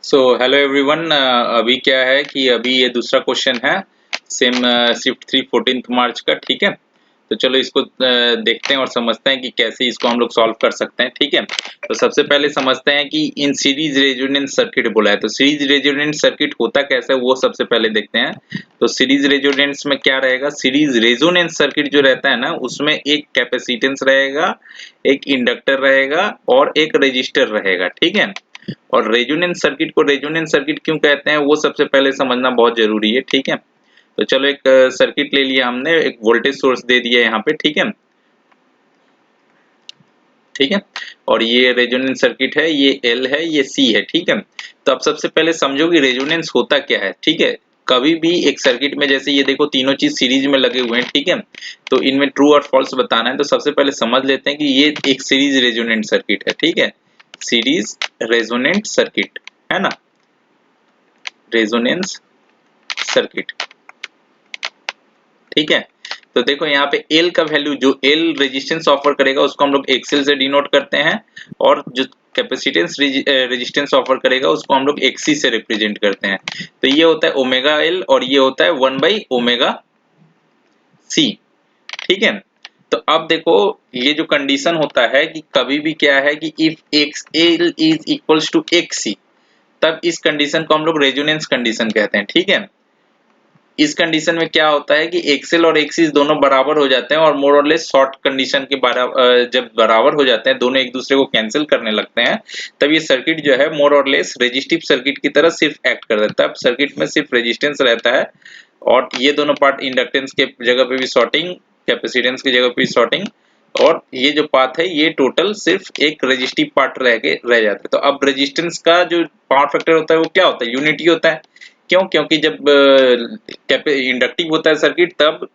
So hello everyone. अभी क्या है कि अभी ये दूसरा क्वेश्चन है सेम शिफ्ट 3 14 मार्च का। ठीक है, तो चलो इसको देखते हैं और समझते हैं कि कैसे इसको हम लोग सॉल्व कर सकते हैं। ठीक है, तो सबसे पहले समझते हैं कि इन सीरीज रेजोनेंस सर्किट बोला है, तो सीरीज रेजोनेंस सर्किट होता कैसे है वो सबसे पहले देखते हैं। तो सीरीज रेजोनेंस में क्या रहेगा, सीरीज रेजोनेंस सर्किट जो रहता है ना, उसमें एक कैपेसिटेंस रहेगा, एक इंडक्टर रहेगा और एक रेजिस्टर रहेगा। ठीक है, और रेजोनेंस सर्किट को रेजोनेंस सर्किट क्यों कहते हैं वो सबसे पहले समझना बहुत जरूरी है। ठीक है, तो चलो एक सर्किट ले लिया हमने, एक वोल्टेज सोर्स दे दिया यहाँ पे। ठीक है, ठीक है, और ये रेजोनेंस सर्किट है, ये एल है, ये सी है। ठीक है, तो अब सबसे पहले समझो कि रेजोनेंस होता क्या है। ठीक है, कभी भी एक सर्किट में, जैसे ये देखो तीनों चीज सीरीज में लगे हुए हैं। ठीक है, तो इनमें ट्रू और फॉल्स बताना है, तो सबसे पहले समझ लेते हैं कि ये एक सीरीज रेजोनेंट सर्किट है। ठीक है, सीरीज रेजोनेंट सर्किट है ना, रेजोनेंस सर्किट। ठीक है, तो देखो यहाँ पे एल का वैल्यू, जो एल रेजिस्टेंस ऑफर करेगा उसको हम लोग एक्सएल से डिनोट करते हैं, और जो कैपेसिटेंस रेजिस्टेंस ऑफर करेगा उसको हम लोग एक्सी से रिप्रेजेंट करते हैं। तो ये होता है ओमेगा एल और ये होता है 1/ओमेगा सी। ठीक है, तो अब देखो ये जो कंडीशन होता है कि कभी भी क्या है कि if X L is equals to X C, तब इस कंडीशन को हम लोग रेजोनेंस कंडीशन कहते हैं। ठीक है, इस कंडीशन में क्या होता है कि एक्सएल और एक्सिस दोनों बराबर हो जाते हैं, और मोर और लेस शॉर्ट कंडीशन के जब बराबर हो जाते हैं, दोनों एक दूसरे को कैंसिल करने लगते हैं, तब ये सर्किट जो है मोर और लेस रेजिस्टिव सर्किट की तरह सिर्फ एक्ट कर देता है। अब सर्किट में सिर्फ रेजिस्टेंस रहता है, और ये दोनों पार्ट इंडक्टेंस के जगह पे भी शॉर्टिंग, कैपेसिटेंस की जगह पे भी शॉर्टिंग, और ये जो पाथ है ये टोटल सिर्फ एक रेजिस्टिव पार्ट रह जाता है। तो अब रेजिस्टेंस का जो पावर फैक्टर होता है वो क्या होता है, यूनिटी होता है। क्यों? क्योंकि जब इंडक्टिव होता है सर्किट, तब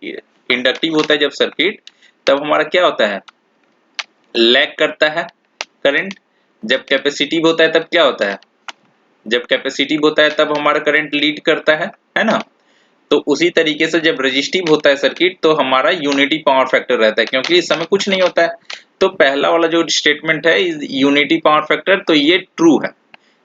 इंडक्टिव होता है जब सर्किट, तब हमारा क्या होता है, लैग करता है करंट। जब कैपेसिटिव होता है तब क्या होता है, जब कैपेसिटिव होता है तब हमारा करंट लीड करता है ना। तो उसी तरीके से जब रेजिस्टिव होता है सर्किट तो हमारा यूनिटी पावर फैक्टर रहता है, क्योंकि इस समय कुछ नहीं होता है। तो पहला वाला जो स्टेटमेंट है इज यूनिटी पावर फैक्टर, तो ये ट्रू है।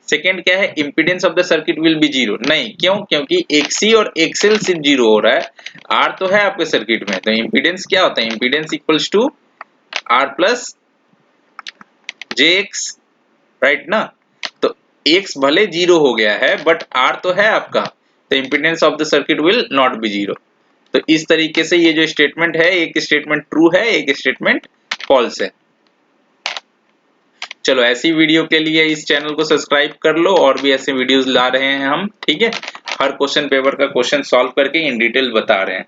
सेकेंड क्या है, impedance of the circuit will be zero. नहीं, क्यों? क्योंकि एक्सी और एक्सएल सिर्फ जीरो हो रहा है, आर तो है आपके सर्किट में। तो इम्पीडेंस क्या होता है, impedance equals to R plus J X, right ना। तो एक्स भले जीरो हो गया है बट आर तो है आपका, तो impedance of the circuit will not be zero. तो इस तरीके से ये जो स्टेटमेंट है, एक स्टेटमेंट ट्रू है, एक स्टेटमेंट फॉल्स है। चलो ऐसी वीडियो के लिए इस चैनल को सब्सक्राइब कर लो, और भी ऐसे वीडियोस ला रहे हैं हम। ठीक है, हर क्वेश्चन पेपर का क्वेश्चन सॉल्व करके इन डिटेल बता रहे हैं।